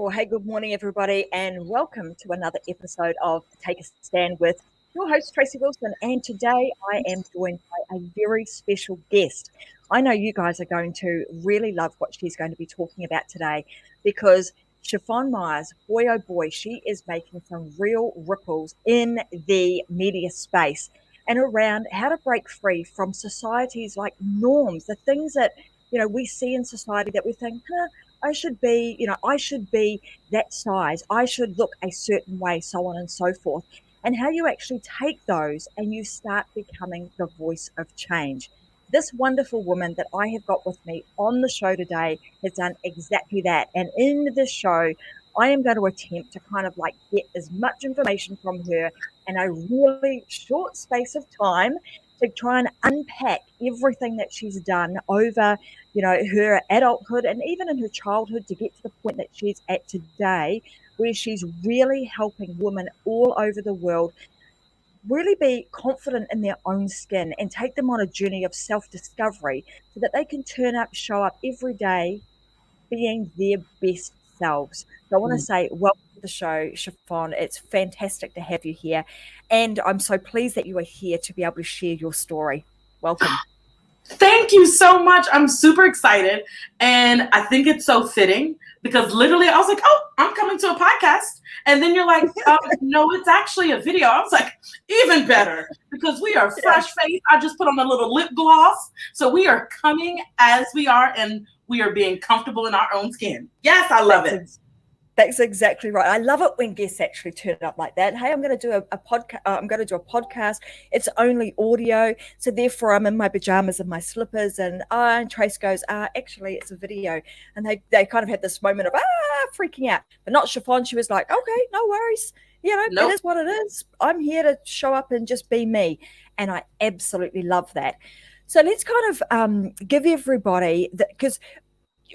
Well, hey, good morning, everybody, and welcome to another episode of Take a Stand with your host, Tracy Wilson. And today I am joined by a very special guest. I know you guys are going to really love what she's going to be talking about today because Shafonne Myers, boy oh boy, she is making some real ripples in the media space and around how to break free from society's like norms, the things that we see in society that we think, I should be, I should be that size. I should look a certain way, so on and so forth. And how you actually take those and you start becoming the voice of change. This wonderful woman that I have got with me on the show today has done exactly that. And in this show, I am going to attempt to kind of like get as much information from her in a really short space of time to try and unpack everything that she's done over her adulthood and even in her childhood to get to the point that she's at today, where she's really helping women all over the world really be confident in their own skin and take them on a journey of self-discovery so that they can show up every day being their best selves. So I want to say welcome to the show, Shafonne. It's fantastic to have you here. And I'm so pleased that you are here to be able to share your story. Welcome. Thank you so much. I'm super excited. And I think it's so fitting because literally I was like, oh, I'm coming to a podcast. And then you're like, no, it's actually a video. I was like, even better because we are fresh faced. I just put on a little lip gloss. So we are coming as we are and we are being comfortable in our own skin. Yes, I love it. That's exactly right. I love it when guests actually turn up like that. Hey, I'm going to do a podcast. I'm going to do a podcast. It's only audio, so therefore I'm in my pajamas and my slippers. And Trace goes, actually, it's a video. And they kind of had this moment of freaking out, but not Shafonne. She was like, okay, no worries. Nope. It is what it is. I'm here to show up and just be me, and I absolutely love that. So let's kind of give everybody that, because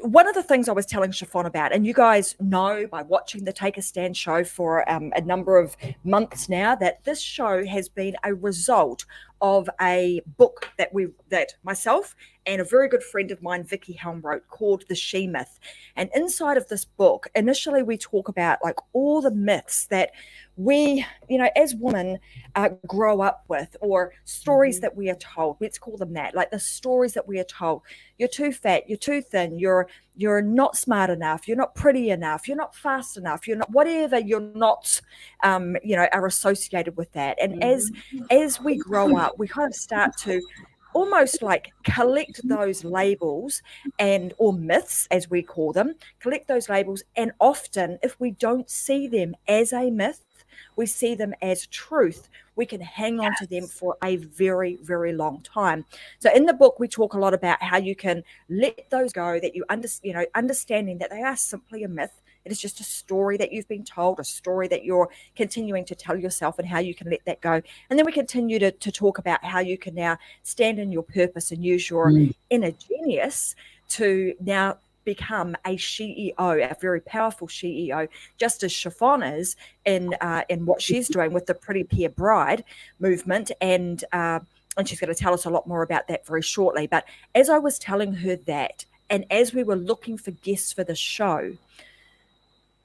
one of the things I was telling Shafonne about, and you guys know by watching the Take a Stand show for a number of months now, that this show has been a result of a book that myself and a very good friend of mine, Vicky Helm, wrote called The She Myth. And inside of this book, initially we talk about like all the myths that we, as women grow up with, or stories that we are told. Let's call them that, like the stories that we are told. You're too fat, you're too thin, you're not smart enough, you're not pretty enough, you're not fast enough, you're not whatever, you're not, are associated with that. And as we grow up, we kind of start to almost like collect those labels or myths, as we call them, collect those labels. And often if we don't see them as a myth, we see them as truth, we can hang on to them for a very, very long time. So in the book, we talk a lot about how you can let those go, that understanding that they are simply a myth. It is just a story that you've been told, a story that you're continuing to tell yourself, and how you can let that go. And then we continue to talk about how you can now stand in your purpose and use your inner genius to now become a CEO, a very powerful CEO, just as Shafonne is in what she's doing with the Pretty Pear Bride movement. And she's going to tell us a lot more about that very shortly. But as I was telling her that, and as we were looking for guests for the show,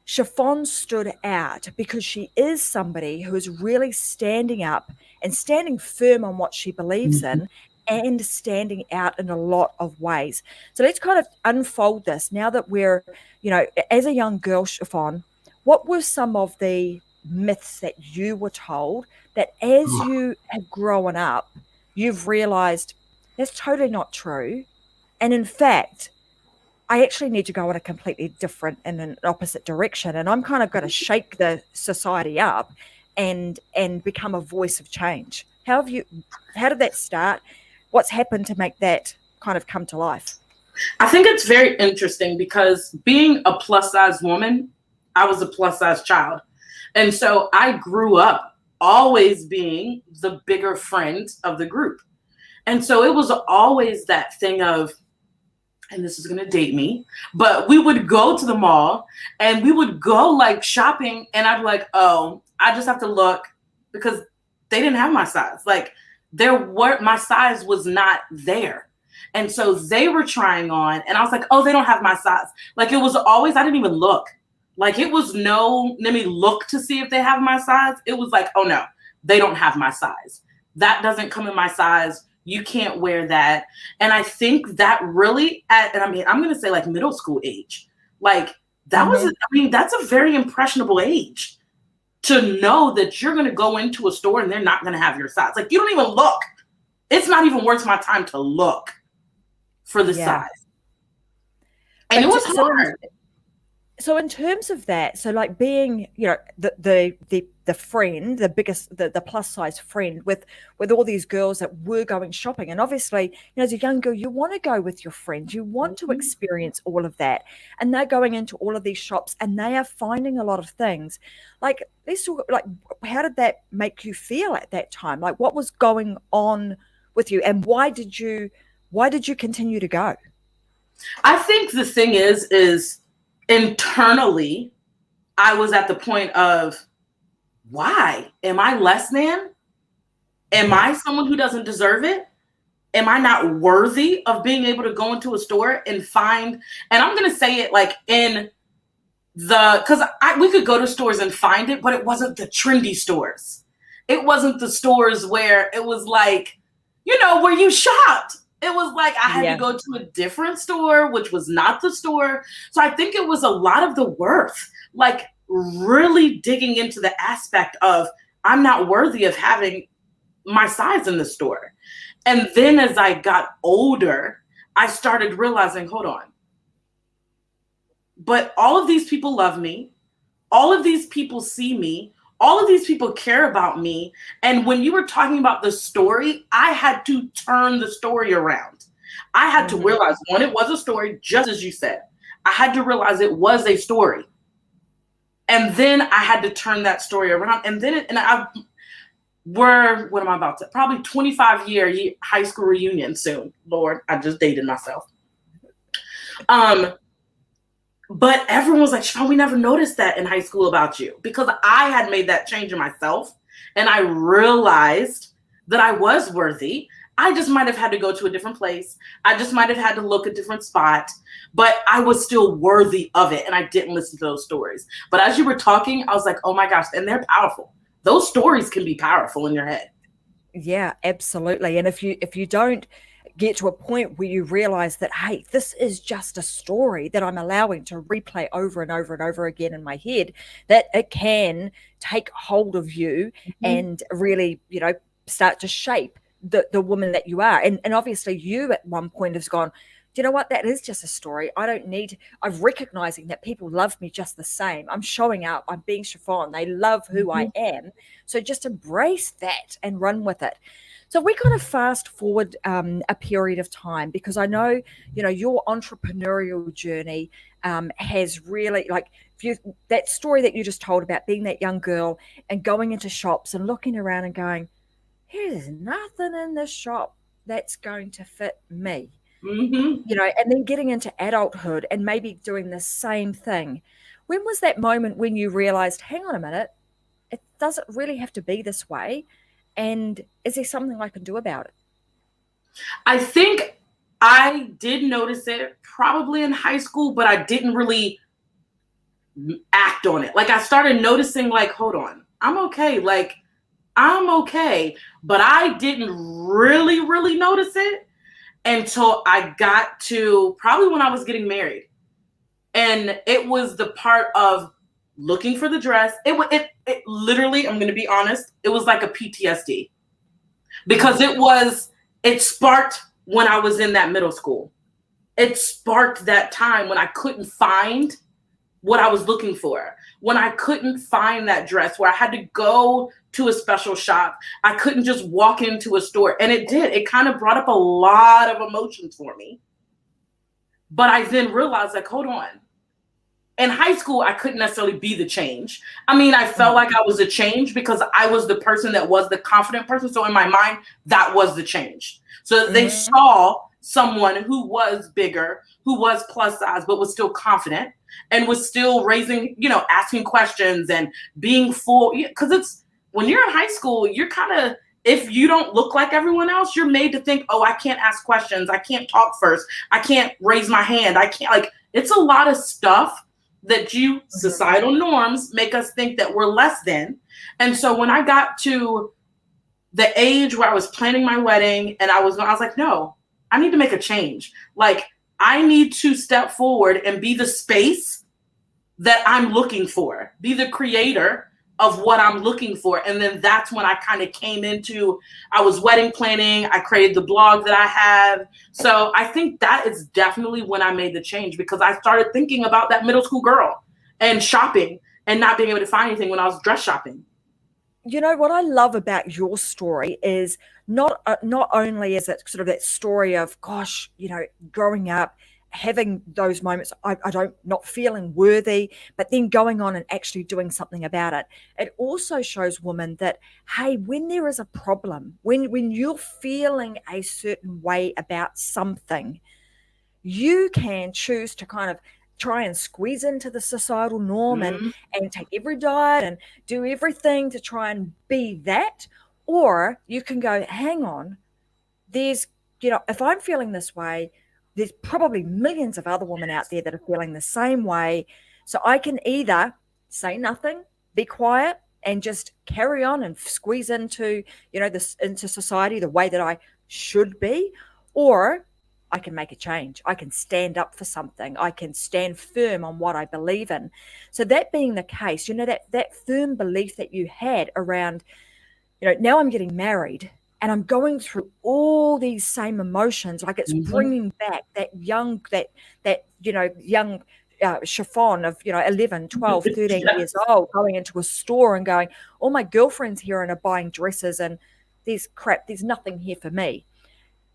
Shafonne stood out because she is somebody who is really standing up and standing firm on what she believes in and standing out in a lot of ways. So let's kind of unfold this now that we're, as a young girl, Shafonne, what were some of the myths that you were told that as you have grown up, you've realized that's totally not true? And in fact, I actually need to go in a completely different and an opposite direction. And I'm kind of going to shake the society up and become a voice of change. How did that start? What's happened to make that kind of come to life? I think it's very interesting because being a plus size woman, I was a plus size child. And so I grew up always being the bigger friend of the group. And so it was always that thing of, and this is going to date me, but we would go to the mall and we would go like shopping, and I'd be like, oh, I just have to look because they didn't have my size. Like my size was not there. And so they were trying on and I was like, oh, they don't have my size. Like it was always, I didn't even look. Like, it was no, let me look to see if they have my size. It was like, oh no, they don't have my size. That doesn't come in my size. You can't wear that. And I think that really, and I mean, I'm going to say like middle school age, like that was, I mean, that's a very impressionable age to know that you're going to go into a store and they're not going to have your size. Like, you don't even look. It's not even worth my time to look for the size. And it was hard. So in terms of that, so like being, you know, the friend, the biggest, the plus size friend with all these girls that were going shopping, and obviously, you know, as a young girl, you want to go with your friends, you want to experience all of that, and they're going into all of these shops and they are finding a lot of things. Like, let's talk, like, how did that make you feel at that time? Like, what was going on with you, and why did you continue to go? I think the thing is internally, I was at the point of, why? Am I less than? Am I someone who doesn't deserve it? Am I not worthy of being able to go into a store and find, and I'm going to say it like in the, because we could go to stores and find it, but it wasn't the trendy stores. It wasn't the stores where it was like, you know, where you shopped. It was like I had to go to a different store, which was not the store. So I think it was a lot of the worth, like really digging into the aspect of, I'm not worthy of having my size in the store. And then as I got older, I started realizing, hold on, but all of these people love me. All of these people see me. All of these people care about me. And when you were talking about the story, I had to turn the story around. I had to realize, one, it was a story, just as you said. I had to realize it was a story. And then I had to turn that story around. And then, what am I about to, probably 25-year high school reunion soon. Lord, I just dated myself. But everyone was like, Shafonne, we never noticed that in high school about you, because I had made that change in myself. And I realized that I was worthy. I just might have had to go to a different place. I just might have had to look a different spot, but I was still worthy of it. And I didn't listen to those stories. But as you were talking, I was like, oh my gosh, and they're powerful. Those stories can be powerful in your head. Yeah, absolutely. And if you don't get to a point where you realize that, hey, this is just a story that I'm allowing to replay over and over and over again in my head, that it can take hold of you and really, you know, start to shape the woman that you are. And obviously you at one point has gone, do you know what? That is just a story. I'm recognizing that people love me just the same. I'm showing up. I'm being Shafonne. They love who I am. So just embrace that and run with it. So we kind of fast forward a period of time, because I know, you know, your entrepreneurial journey has really, like, that story that you just told about being that young girl and going into shops and looking around and going, here's nothing in this shop that's going to fit me. You know, and then getting into adulthood and maybe doing the same thing. When was that moment when you realized, hang on a minute, it doesn't really have to be this way? And is there something I can do about it? I think I did notice it probably in high school, but I didn't really act on it. Like, I started noticing, like, hold on, I'm okay. Like, I'm okay. But I didn't really, really notice it until I got to probably when I was getting married. And it was the part of looking for the dress. It literally, I'm going to be honest, it was like a PTSD, because it sparked when I was in that middle school. It sparked that time when I couldn't find what I was looking for, when I couldn't find that dress, where I had to go to a special shop. I couldn't just walk into a store. And it kind of brought up a lot of emotions for me. But I then realized, like, hold on. In high school, I couldn't necessarily be the change. I mean, I felt like I was a change because I was the person that was the confident person. So in my mind, that was the change. So they saw someone who was bigger, who was plus size, but was still confident and was still raising, you know, asking questions and being full. Because it's, when you're in high school, you're kind of, if you don't look like everyone else, you're made to think, oh, I can't ask questions. I can't talk first. I can't raise my hand. I can't, like, it's a lot of stuff that societal norms make us think that we're less than. And so when I got to the age where I was planning my wedding and I was like, no, I need to make a change. Like, I need to step forward and be the space that I'm looking for, be the creator of what I'm looking for. And then that's when I kind of came into, I was wedding planning. I created the blog that I have. So I think that is definitely when I made the change, because I started thinking about that middle school girl and shopping and not being able to find anything when I was dress shopping. You know, what I love about your story is not only is it sort of that story of, gosh, you know, growing up, having those moments, I don't, not feeling worthy, but then going on and actually doing something about it. It also shows women that, hey, when there is a problem, when you're feeling a certain way about something, you can choose to kind of try and squeeze into the societal norm and take every diet and do everything to try and be that. Or you can go, hang on, there's, you know, if I'm feeling this way, there's probably millions of other women out there that are feeling the same way. So I can either say nothing, be quiet, and just carry on and squeeze into, you know, this, into society the way that I should be, or I can make a change. I can stand up for something. I can stand firm on what I believe in. So that being the case, you know, that firm belief that you had around, you know, now I'm getting married and I'm going through all these same emotions, like it's bringing back that young, you know, young Shafonne of, you know, 11, 12, 13 Yes. years old, going into a store and going, all my girlfriends here and are buying dresses and there's nothing here for me.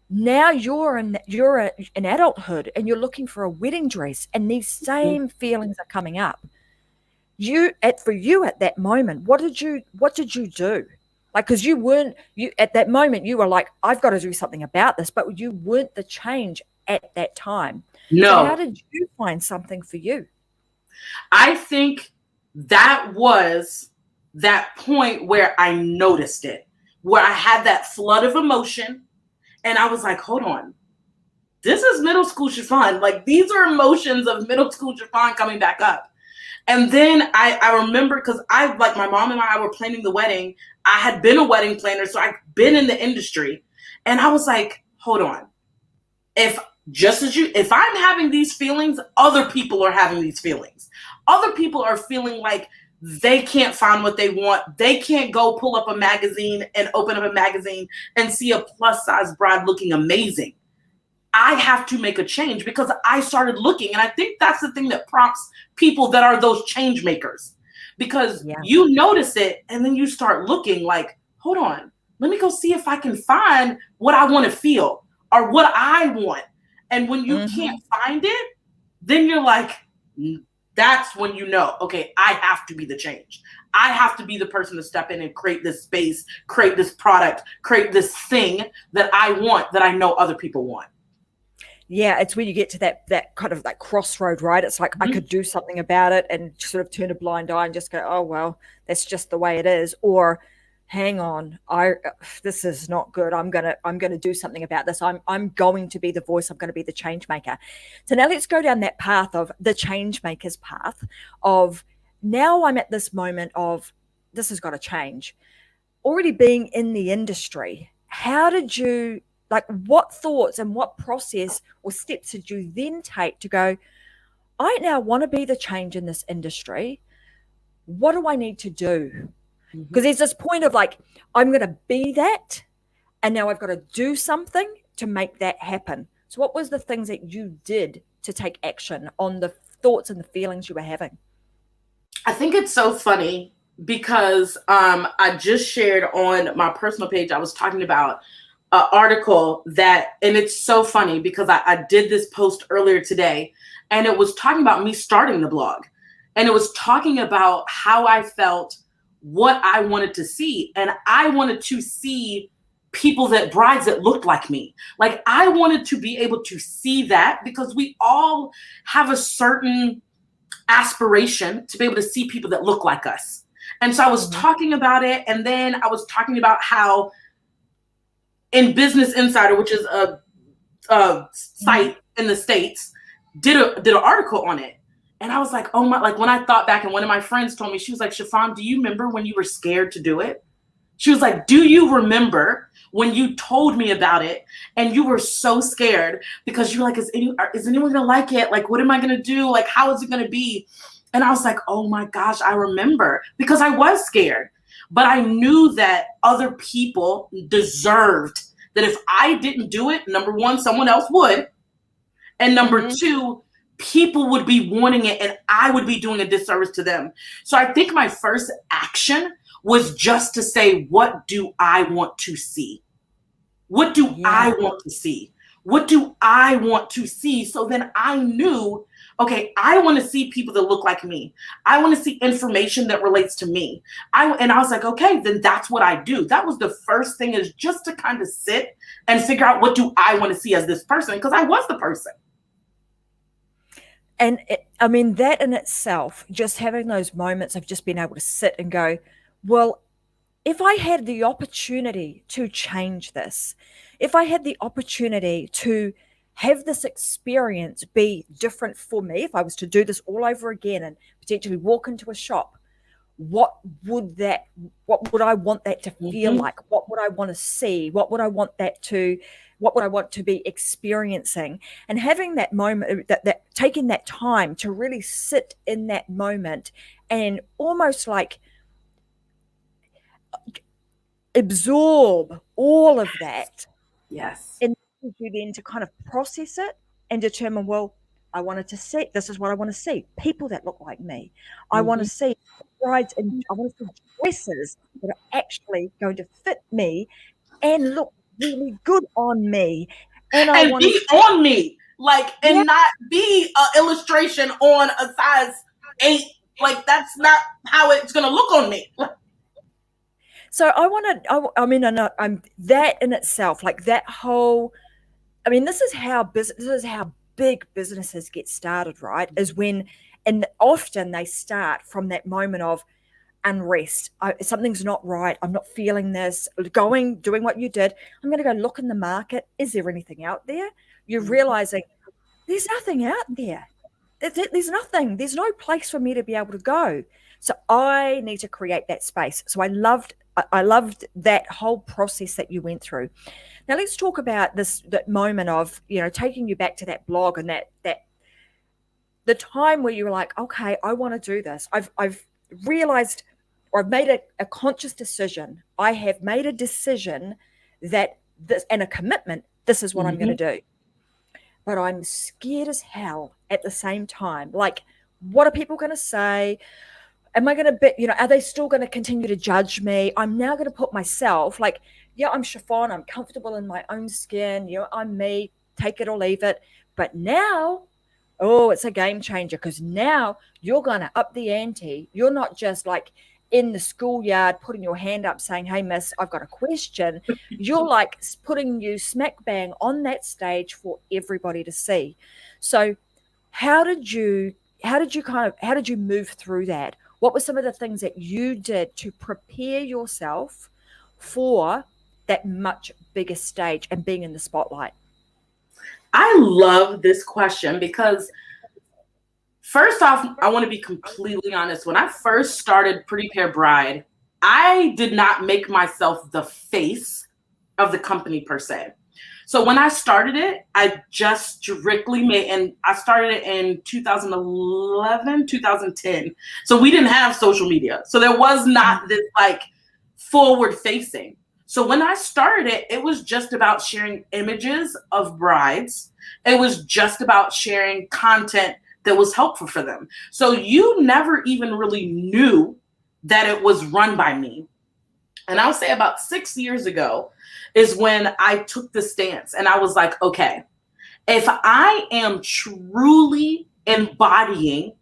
Now you're in adulthood and you're looking for a wedding dress and these same feelings are coming up. For you at that moment, what did you do? Like, because you at that moment, you were like, I've got to do something about this, but you weren't the change at that time. No. So how did you find something for you? I think that was that point where I noticed it, where I had that flood of emotion and I was like, hold on, this is middle school Shafonne. Like, these are emotions of middle school Shafonne coming back up. And then I remember, because like my mom and I were planning the wedding. I had been a wedding planner, so I'd been in the industry. And I was like, hold on. If I'm having these feelings, other people are having these feelings. Other people are feeling like they can't find what they want. They can't go pull up a magazine and open up a magazine and see a plus size bride looking amazing. I have to make a change, because I started looking. And I think that's the thing that prompts people that are those change makers, because you notice it and then you start looking like, hold on, let me go see if I can find what I want to feel or what I want. And when you can't find it, then you're like, that's when you know, okay, I have to be the change. I have to be the person to step in and create this space, create this product, create this thing that I want, that I know other people want. Yeah, it's when you get to that kind of that crossroad, right? It's like I could do something about it and sort of turn a blind eye and just go, oh, well, that's just the way it is. Or hang on, this is not good. I'm gonna do something about this. I'm going to be the voice. I'm going to be the change maker. So now let's go down that path of the change maker's path of, now I'm at this moment of, this has got to change. Already being in the industry, how did you, like, what thoughts and what process or steps did you then take to go, I now want to be the change in this industry. What do I need to do? Because there's this point of like, I'm going to be that, and now I've got to do something to make that happen. So what was the things that you did to take action on the thoughts and the feelings you were having? I think it's so funny because I just shared on my personal page, I was talking about an article that, and it's so funny because I did this post earlier today, and it was talking about me starting the blog, and it was talking about how I felt, what I wanted to see. And I wanted to see brides that looked like me. Like, I wanted to be able to see that, because we all have a certain aspiration to be able to see people that look like us. And so I was talking about it. And then I was talking about how in Business Insider, which is a site in the States, did an article on it. And I was like, oh my, like when I thought back and one of my friends told me, she was like, Shafonne, do you remember when you were scared to do it? She was like, do you remember when you told me about it and you were so scared because you're like, is anyone gonna like it? Like, what am I gonna do? Like, how is it gonna be? And I was like, oh my gosh, I remember, because I was scared. But I knew that other people deserved that if I didn't do it, number one, someone else would. And number two, people would be wanting it and I would be doing a disservice to them. So I think my first action was just to say, what do I want to see? What do I want to see? What do I want to see? So then I knew, okay, I want to see people that look like me. I want to see information that relates to me. And I was like, okay, then that's what I do. That was the first thing, is just to kind of sit and figure out, what do I want to see as this person? Because I was the person. And I mean, that in itself, just having those moments of just being able to sit and go, well, if I had the opportunity to change this, if I had the opportunity to have this experience be different for me, if I was to do this all over again and potentially walk into a shop, what would I want that to feel like? What would I want to see? What would I want to be experiencing? And having that moment, that taking that time to really sit in that moment and almost like absorb all of that. Yes. And you then to kind of process it and determine, well, I wanted to see, this is what I want to see. People that look like me. I want to see brides, and I want to see dresses that are actually going to fit me and look really good on me. And I want be on me, like, and not be an illustration on a size 8. Like, that's not how it's going to look on me. So I mean, that in itself, like that whole, I mean, this is how big businesses get started, right? Is when, and often they start from that moment of unrest. Something's not right. I'm not feeling this. Doing what you did. I'm going to go look in the market. Is there anything out there? You're realizing there's nothing out there. There's nothing. There's no place for me to be able to go. So I need to create that space. So I loved that whole process that you went through. Now let's talk about that moment of, taking you back to that blog and that the time where you were like, okay, I want to do this. I've realized, or I've made a conscious decision. I have made a decision that this, and a commitment, this is what I'm going to do. But I'm scared as hell at the same time. Like, what are people going to say? Am I going to be, are they still going to continue to judge me? I'm now going to put myself, like, yeah, I'm Shafonne. I'm comfortable in my own skin. I'm me. Take it or leave it. But now, it's a game changer, because now you're going to up the ante. You're not just like in the schoolyard putting your hand up saying, hey, miss, I've got a question. You're like putting you smack bang on that stage for everybody to see. So how did you move through that? What were some of the things that you did to prepare yourself for that much bigger stage and being in the spotlight? I love this question because, first off, I want to be completely honest. When I first started Pretty Pair Bride, I did not make myself the face of the company per se. So when I started it, I just strictly and I started it in 2011, 2010. So we didn't have social media. So there was not this like forward facing. So when I started it, it was just about sharing images of brides. It was just about sharing content that was helpful for them. So you never even really knew that it was run by me. And I would say about 6 years ago is when I took the stance and I was like, okay, if I am truly embodying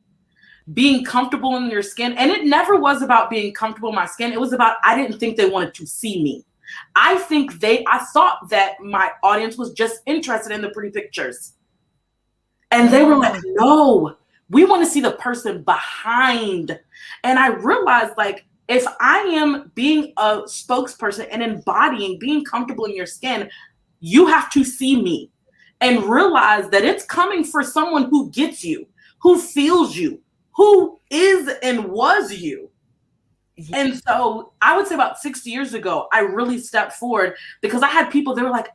being comfortable in your skin, and it never was about being comfortable in my skin. It was about, I didn't think they wanted to see me. I thought that my audience was just interested in the pretty pictures. And they were like, no, we want to see the person behind. And I realized, like, if I am being a spokesperson and embodying being comfortable in your skin, you have to see me and realize that it's coming for someone who gets you, who feels you, who is and was you. Yeah. And so I would say about 6 years ago, I really stepped forward because I had people, they were like,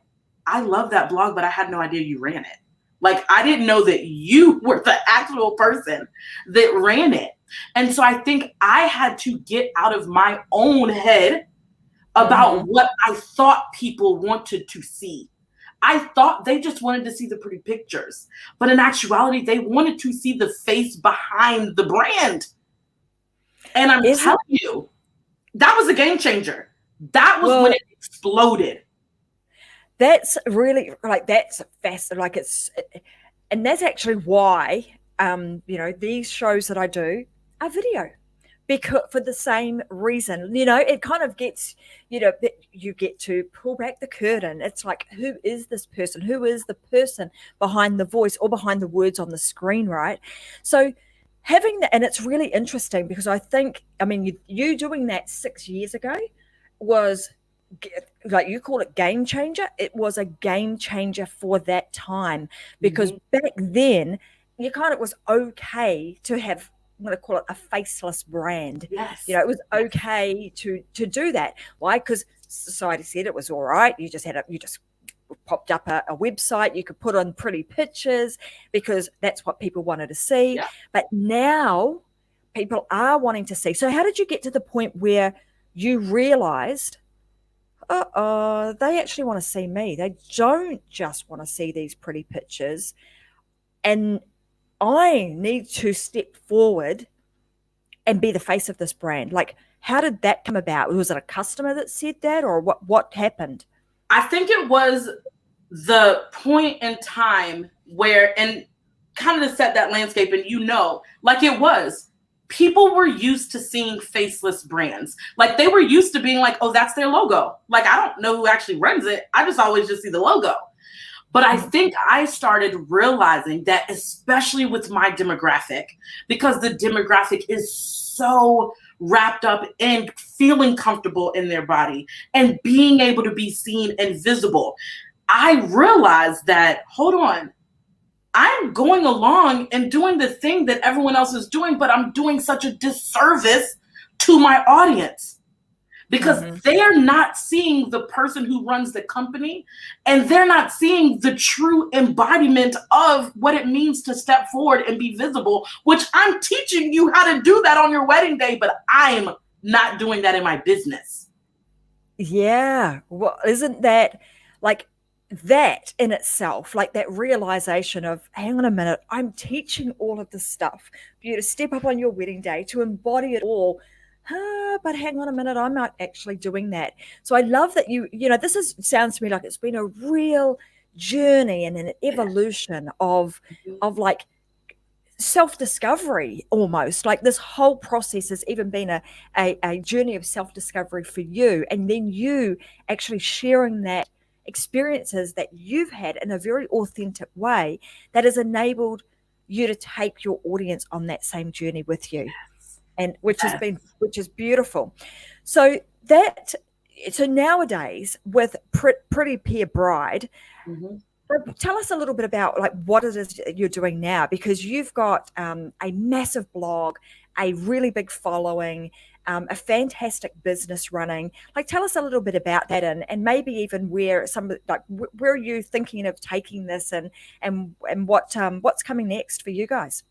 I love that blog, but I had no idea you ran it. Like, I didn't know that you were the actual person that ran it. And so I think I had to get out of my own head about what I thought people wanted to see. I thought they just wanted to see the pretty pictures, but in actuality, they wanted to see the face behind the brand. And I'm telling you, that was a game changer. That was when it exploded. That's really like, that's fascinating. Like, and that's actually why, these shows that I do are video, because for the same reason, it kind of gets, you get to pull back the curtain. It's like, who is this person? Who is the person behind the voice or behind the words on the screen, right? So having that, and it's really interesting because I think, you doing that 6 years ago was, like you call it, game changer. It was a game changer for that time, because back then you kind of was okay to have, I'm going to call it, a faceless brand. Yes. It was okay to do that. Why? Because society said it was all right. You just popped up a website. You could put on pretty pictures because that's what people wanted to see. Yeah. But now people are wanting to see. So how did you get to the point where you realized, they actually want to see me? They don't just want to see these pretty pictures, and I need to step forward and be the face of this brand. Like, how did that come about? Was it a customer that said that, or what happened? I think it was the point in time where, and kind of to set that landscape, and like, it was, people were used to seeing faceless brands. Like, they were used to being like, oh, that's their logo. Like, I don't know who actually runs it. I just always just see the logo. But I think I started realizing that, especially with my demographic, because the demographic is so wrapped up in feeling comfortable in their body and being able to be seen and visible, I realized that, hold on, I'm going along and doing the thing that everyone else is doing, but I'm doing such a disservice to my audience. Because they're not seeing the person who runs the company, and they're not seeing the true embodiment of what it means to step forward and be visible, which I'm teaching you how to do that on your wedding day, but I'm not doing that in my business. Yeah. Well, isn't that, like, that in itself, like that realization of, hang on a minute, I'm teaching all of this stuff for you to step up on your wedding day, to embody it all. But hang on a minute, I'm not actually doing that. So I love that this sounds to me like it's been a real journey and an evolution of like self-discovery, almost. Like, this whole process has even been a journey of self-discovery for you, and then you actually sharing that experiences that you've had in a very authentic way that has enabled you to take your audience on that same journey with you. And which is beautiful. So nowadays with Pretty Pear Bride, tell us a little bit about, like, what it is you're doing now, because you've got a massive blog, a really big following, a fantastic business running. Like, tell us a little bit about that, and maybe even where where are you thinking of taking this, and what's coming next for you guys?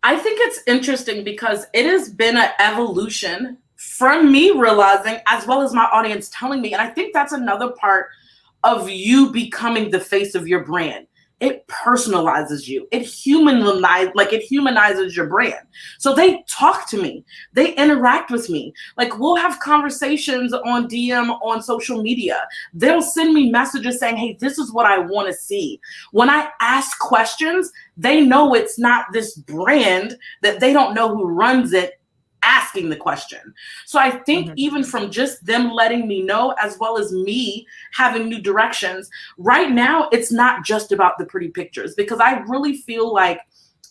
I think it's interesting because it has been an evolution from me realizing, as well as my audience telling me. And I think that's another part of you becoming the face of your brand. It personalizes you. It humanizes your brand. So they talk to me. They interact with me. Like, we'll have conversations on DM, on social media. They'll send me messages saying, hey, this is what I want to see. When I ask questions, they know it's not this brand that they don't know who runs it asking the question. So I think even from just them letting me know, as well as me having new directions, right now, it's not just about the pretty pictures, because I really feel like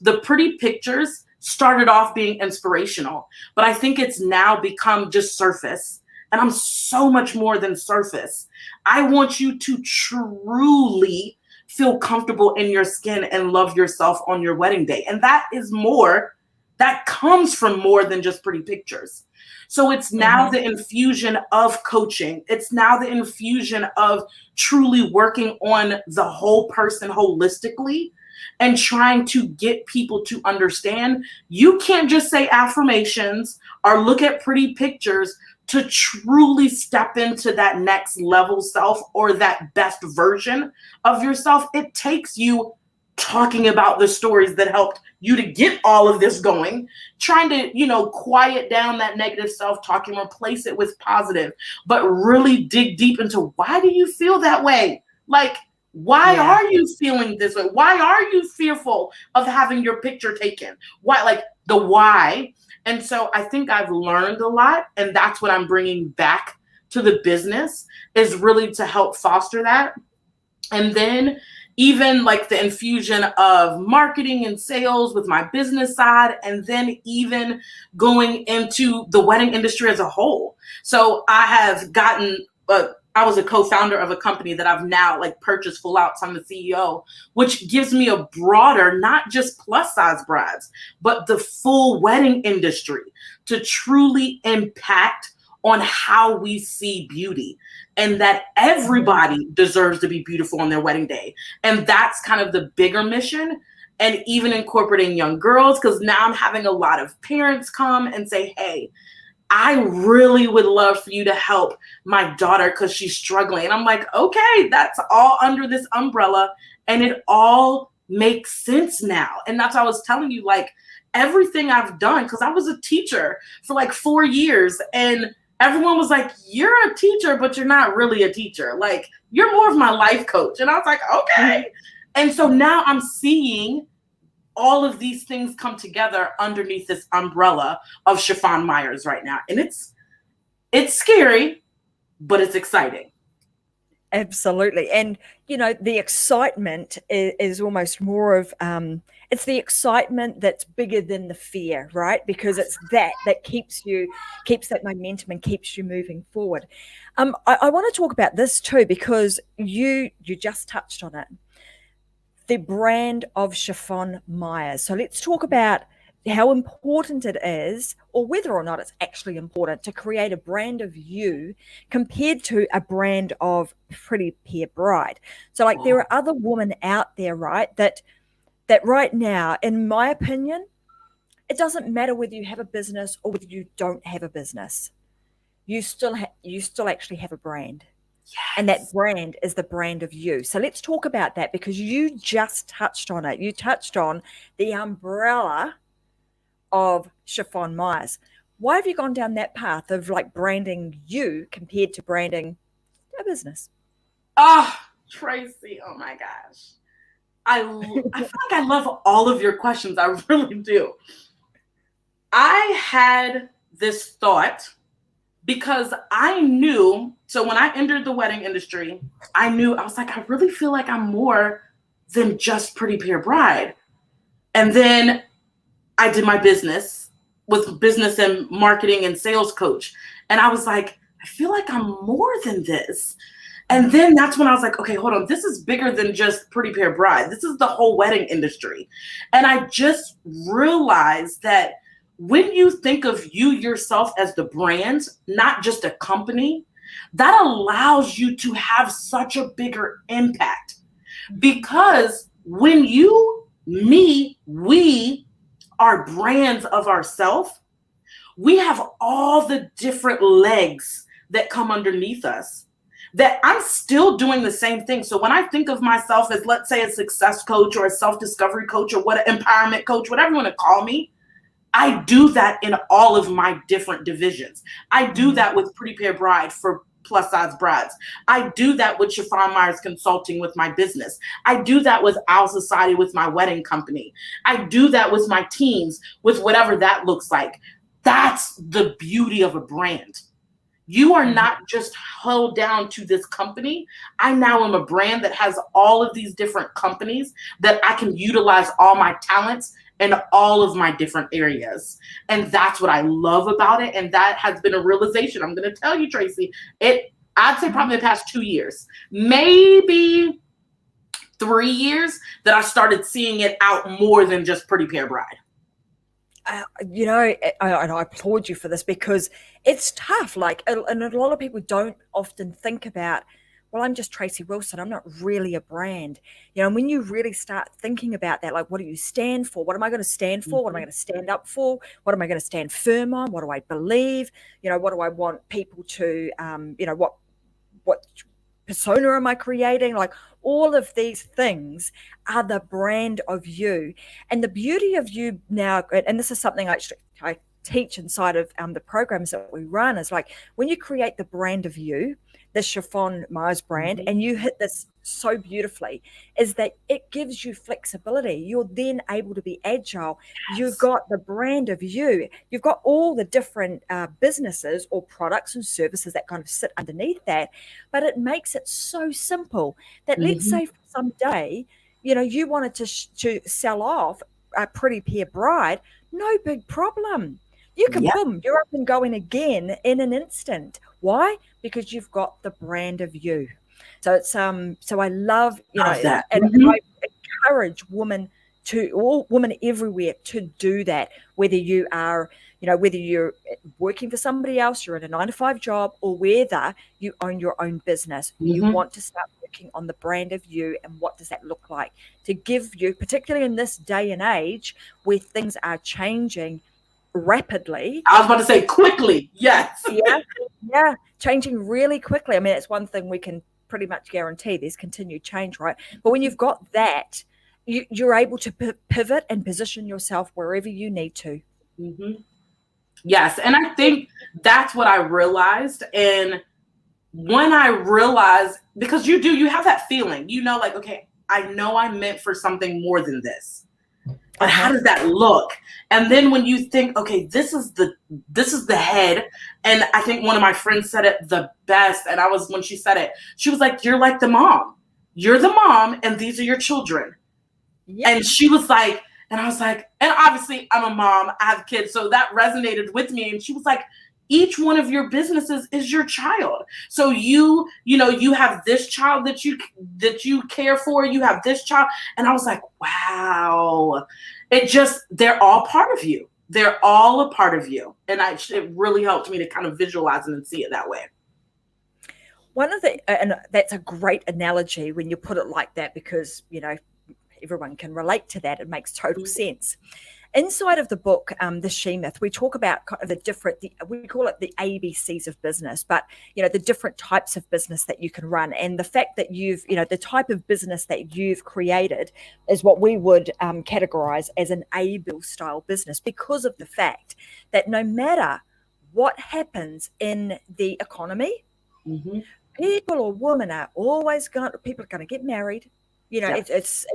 the pretty pictures started off being inspirational, but I think it's now become just surface. And I'm so much more than surface. I want you to truly feel comfortable in your skin and love yourself on your wedding day. And that comes from more than just pretty pictures. So it's now the infusion of coaching. It's now the infusion of truly working on the whole person holistically and trying to get people to understand you can't just say affirmations or look at pretty pictures to truly step into that next level self or that best version of yourself. It takes you talking about the stories that helped you to get all of this going, trying to, quiet down that negative self-talk and replace it with positive, but really dig deep into why do you feel that way? Like, why are you feeling this way? Why are you fearful of having your picture taken? Why, like the why? And so I think I've learned a lot, and that's what I'm bringing back to the business, is really to help foster that. And then even like the infusion of marketing and sales with my business side, and then even going into the wedding industry as a whole. So I have I was a co-founder of a company that I've now like purchased full out. So I'm the CEO, which gives me a broader, not just plus size brides, but the full wedding industry to truly impact on how we see beauty, and that everybody deserves to be beautiful on their wedding day. And that's kind of the bigger mission. And even incorporating young girls, because now I'm having a lot of parents come and say, hey, I really would love for you to help my daughter because she's struggling. And I'm like, okay, that's all under this umbrella. And it all makes sense now. And that's what I was telling you, like everything I've done, because I was a teacher for like 4 years, and everyone was like, you're a teacher, but you're not really a teacher. Like, you're more of my life coach. And I was like, okay. And so now I'm seeing all of these things come together underneath this umbrella of Shafonne Myers right now. And it's scary, but it's exciting. Absolutely. And, the excitement is almost more of, it's the excitement that's bigger than the fear, right? Because it's that keeps that momentum and keeps you moving forward. I want to talk about this too, because you just touched on it. The brand of Shafonne Myers. So let's talk about how important it is, or whether or not it's actually important, to create a brand of you compared to a brand of Pretty Pear Bride. So like there are other women out there, right, that right now, in my opinion, it doesn't matter whether you have a business or whether you don't have a business. You still actually have a brand. Yes. And that brand is the brand of you. So let's talk about that, because you just touched on it. You touched on the umbrella of Shafonne Myers. Why have you gone down that path of like branding you compared to branding a business? Oh, Tracy, oh my gosh. I feel like I love all of your questions. I really do. I had this thought because I knew, so when I entered the wedding industry, I was like, I really feel like I'm more than just Pretty Pear Bride. And then I did my business with business and marketing and sales coach. And I was like, I feel like I'm more than this. And then that's when I was like, okay, hold on. This is bigger than just Pretty Pear Bride. This is the whole wedding industry. And I just realized that when you think of you yourself as the brand, not just a company, that allows you to have such a bigger impact. Because when we are brands of ourselves, we have all the different legs that come underneath us, that I'm still doing the same thing. So when I think of myself as, let's say, a success coach or a self-discovery coach or empowerment coach, whatever you want to call me, I do that in all of my different divisions. I do that with Pretty Pear Bride for plus size brides. I do that with Shafonne Myers Consulting with my business. I do that with Owl Society with my wedding company. I do that with my teams, with whatever that looks like. That's the beauty of a brand. You are not just held down to this company. I now am a brand that has all of these different companies that I can utilize all my talents in all of my different areas. And that's what I love about it. And that has been a realization. I'm going to tell you, Tracy, I'd say probably the past 2 years, maybe 3 years that I started seeing it out more than just Pretty Pair Bride. You know, and I applaud you for this because it's tough. Like, and a lot of people don't often think about, well, I'm just Tracy Wilson. I'm not really a brand. You know, and when you really start thinking about that, like, what do you stand for? What am I going to stand for? What am I going to stand up for? What am I going to stand firm on? What do I believe? You know, what do I want people to, you know, what persona am I creating? Like, all of these things are the brand of you. And the beauty of you now, and this is something I teach inside of the programs that we run, is like when you create the brand of you, the Shafonne Mars brand, and you hit this so beautifully, is that it gives you flexibility. You're then able to be agile. You've got the brand of you. You've got all the different businesses or products and services that kind of sit underneath that, but it makes it so simple that, let's say someday, you know, you wanted to sell off a Pretty Pair Bride, no big problem. You can, Yep. boom, you're up and going again in an instant. Why? Because you've got the brand of you. So it's so I love, you know, Love that. and I encourage all women everywhere to do that, whether you are, you know, whether you're working for somebody else, you're in a 9-to-5 job, or whether you own your own business. You want to start working on the brand of you, and what does that look like to give you, particularly in this day and age where things are changing rapidly. I was about to say quickly. Yes. Yeah, changing really quickly. I mean, it's one thing we can pretty much guarantee, there's continued change, right? But when you've got that, you're able to pivot and position yourself wherever you need to. Yes. And I think that's what I realized. And when I realized, because you have that feeling, you know, like, okay, I know I'm meant for something more than this. But how does that look? And then when you think, okay, this is the head. And I think one of my friends said it the best. And when she said it, she was like, you're like the mom. You're the mom, and these are your children. Yep. And she was like, and I was like, and obviously I'm a mom, I have kids, so that resonated with me. And she was like, each one of your businesses is your child. So you know, you have this child that you care for, you have this child. And I was like, wow, they're all part of you. They're all a part of you. And it really helped me to kind of visualize it and see it that way. And that's a great analogy when you put it like that, because, you know, everyone can relate to that. It makes total sense. Inside of the book, The She Myth, we talk about kind of we call it the ABCs of business, but, you know, the different types of business that you can run, and the fact that the type of business that you've created is what we would categorize as an ABIL style business, because of the fact that no matter what happens in the economy, people or women are people are going to get married. You know, it's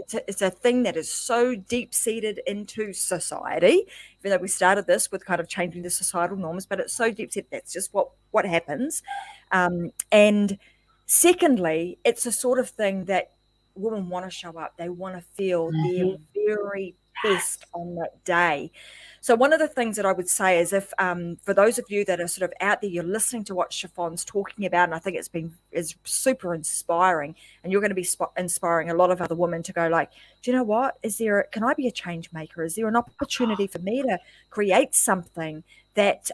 a thing that is so deep-seated into society, even though we started this with kind of changing the societal norms, but it's so deep-seated, that's just what happens. And secondly, it's a sort of thing that women want to show up. They want to feel their very best on that day. So one of the things that I would say is, if for those of you that are sort of out there, you're listening to what Shafonne's talking about, and I think is super inspiring, and you're going to be inspiring a lot of other women to go like, do you know what? Can I be a change maker? Is there an opportunity for me to create something that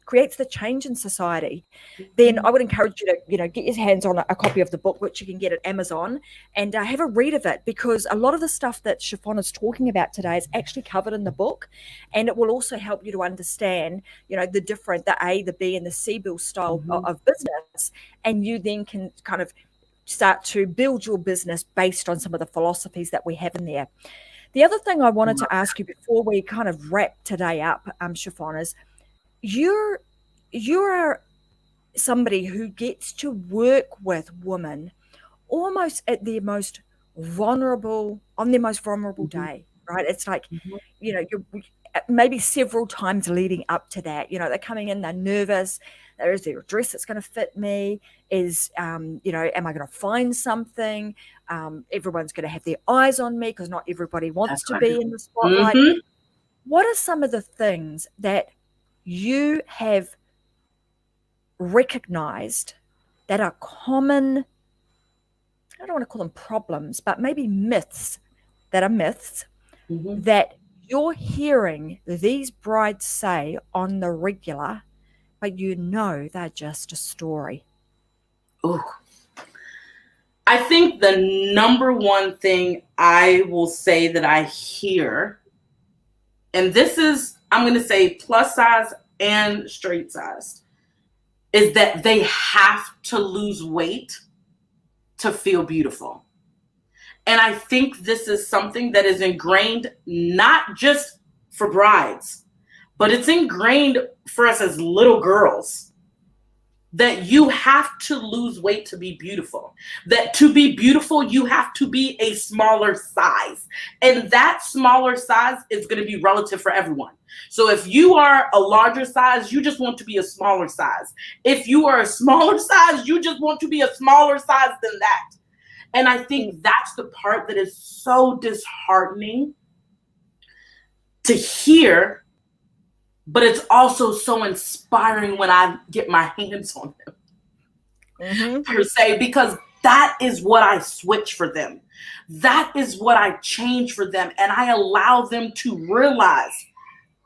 creates the change in society? Then I would encourage you to, you know, get your hands on a copy of the book, which you can get at Amazon, and have a read of it, because a lot of the stuff that Shafonne is talking about today is actually covered in the book, and it will also help you to understand, you know, the A, the B, and the C bill style of business, and you then can kind of start to build your business based on some of the philosophies that we have in there. The other thing I wanted to ask you before we kind of wrap today up, Shafonne, is you are somebody who gets to work with women almost at their most vulnerable, on their most vulnerable day, right? It's like, you know, you're maybe several times leading up to that, you know, they're coming in, they're nervous. Is there a dress that's going to fit me? Am I going to find something? Everyone's going to have their eyes on me because not everybody wants to be in the spotlight. What are some of the things that you have recognized that are common I don't want to call them problems, but maybe myths that are myths Mm-hmm. that you're hearing these brides say on the regular, but you know they're just a story? Ooh. I think the number one thing I will say that I hear, and this is, I'm going to say plus size and straight size, is that they have to lose weight to feel beautiful. And I think this is something that is ingrained not just for brides, but it's ingrained for us as little girls, that you have to lose weight to be beautiful. That to be beautiful, you have to be a smaller size. And that smaller size is going to be relative for everyone. So if you are a larger size, you just want to be a smaller size. If you are a smaller size, you just want to be a smaller size than that. And I think that's the part that is so disheartening to hear, but it's also so inspiring when I get my hands on them, per se, because that is what I switch for them. That is what I change for them. And I allow them to realize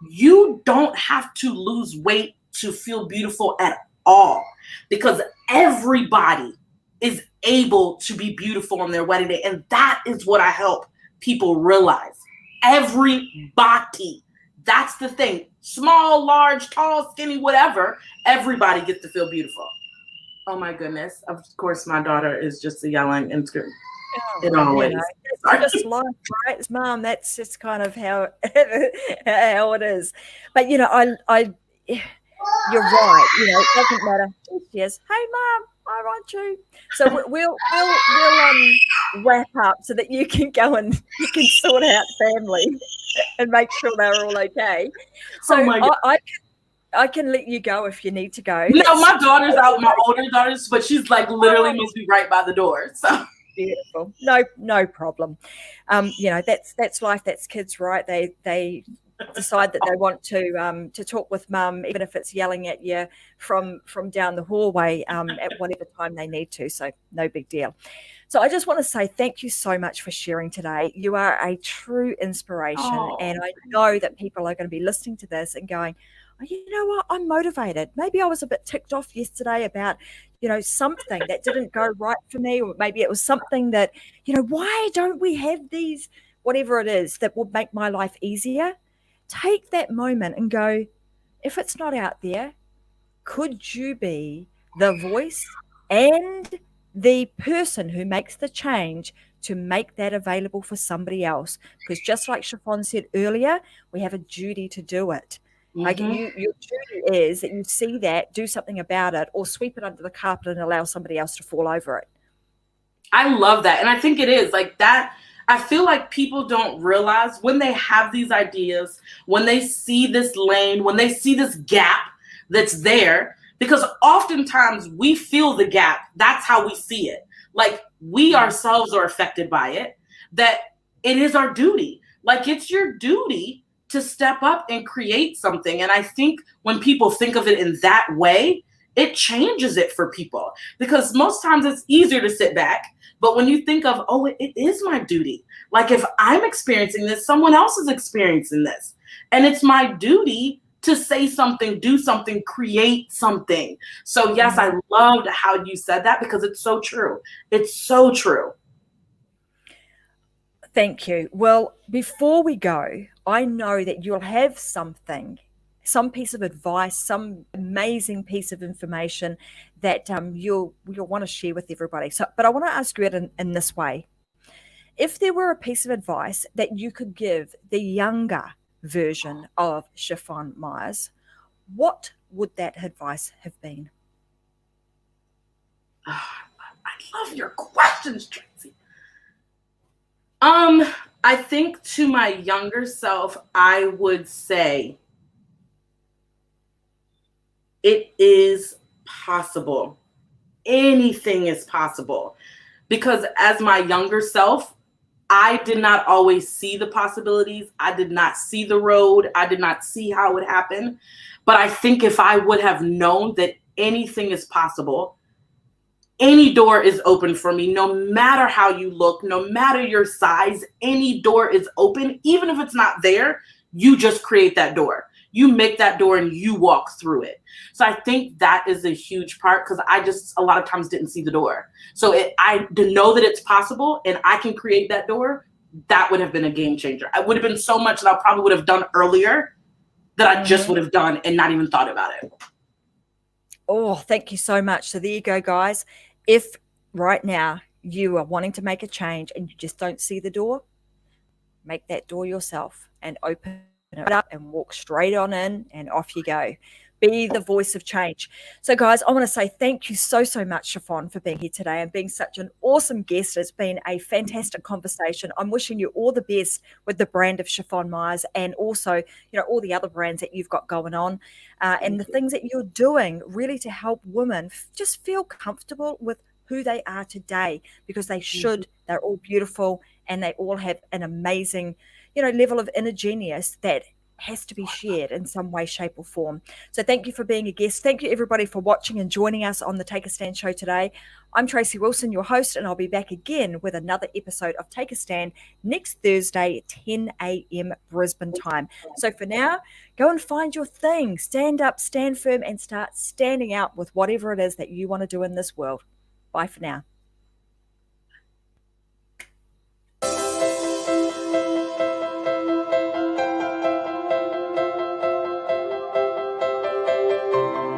you don't have to lose weight to feel beautiful at all, because everybody is able to be beautiful on their wedding day. And that is what I help people realize. Everybody. That's the thing. Small, large, tall, skinny, whatever. Everybody gets to feel beautiful. Oh my goodness. Of course, my daughter is just yelling and screaming. In always. You know, it's just life, right? It's mom. That's just kind of how how it is. But you know, you're right. You know, it doesn't matter. Yes. Hey, mom, I want you. So we'll wrap up so that you can go and you can sort out family and make sure they're all okay. So Oh my God. I can let you go if you need to go. No, my daughter's out, my older daughter's, but she's like literally must be right by the door. So beautiful. No problem. You know, that's life, that's kids, right? They decide that they want to talk with mum, even if it's yelling at you from down the hallway at whatever time they need to. So no big deal. So I just want to say thank you so much for sharing today. You are a true inspiration, and I know that people are going to be listening to this and going, oh, you know what, I'm motivated. Maybe I was a bit ticked off yesterday about, you know, something that didn't go right for me, or maybe it was something that, you know, why don't we have these, whatever it is that would make my life easier? Take that moment and go, if it's not out there, could you be the voice and the person who makes the change to make that available for somebody else? Because just like Shafonne said earlier, we have a duty to do it. Like your duty is that you see that, do something about it, or sweep it under the carpet and allow somebody else to fall over it. I love that. And I think it is like that. I feel like people don't realize when they have these ideas, when they see this lane, when they see this gap that's there, because oftentimes we feel the gap. That's how we see it. Like we ourselves are affected by it, that it is our duty. Like it's your duty to step up and create something. And I think when people think of it in that way, it changes it for people, because most times it's easier to sit back. But when you think of, oh, it is my duty. Like if I'm experiencing this, someone else is experiencing this. And it's my duty to say something, do something, create something. So yes, I loved how you said that, because it's so true. It's so true. Thank you. Well, before we go, I know that you'll have something, some piece of advice, some amazing piece of information that you'll want to share with everybody. So, but I want to ask you it in this way. If there were a piece of advice that you could give the younger version of Shafonne Myers, what would that advice have been? Oh, I love your questions, Tracy. I think to my younger self, I would say it is possible. Anything is possible. Because as my younger self, I did not always see the possibilities. I did not see the road. I did not see how it would happen. But I think if I would have known that anything is possible, any door is open for me, no matter how you look, no matter your size, any door is open. Even if it's not there, you just create that door. You make that door and you walk through it. So I think that is a huge part, because I just a lot of times didn't see the door. So I to know that it's possible and I can create that door, that would have been a game changer. It would have been so much that I probably would have done earlier that I just would have done and not even thought about it. Oh, thank you so much. So there you go, guys. If right now you are wanting to make a change and you just don't see the door, make that door yourself and open it up and walk straight on in, and off you go. Be the voice of change. So, guys, I want to say thank you so, so much, Shafonne, for being here today and being such an awesome guest. It's been a fantastic conversation. I'm wishing you all the best with the brand of Shafonne Myers, and also, you know, all the other brands that you've got going on, and the things that you're doing really to help women just feel comfortable with who they are today, because they should. They're all beautiful and they all have an amazing, you know, level of inner genius that has to be shared in some way, shape, or form. So thank you for being a guest. Thank you, everybody, for watching and joining us on the Take a Stand show today. I'm Tracy Wilson, your host, and I'll be back again with another episode of Take a Stand next Thursday, 10 a.m. Brisbane time. So for now, go and find your thing. Stand up, stand firm, and start standing out with whatever it is that you want to do in this world. Bye for now.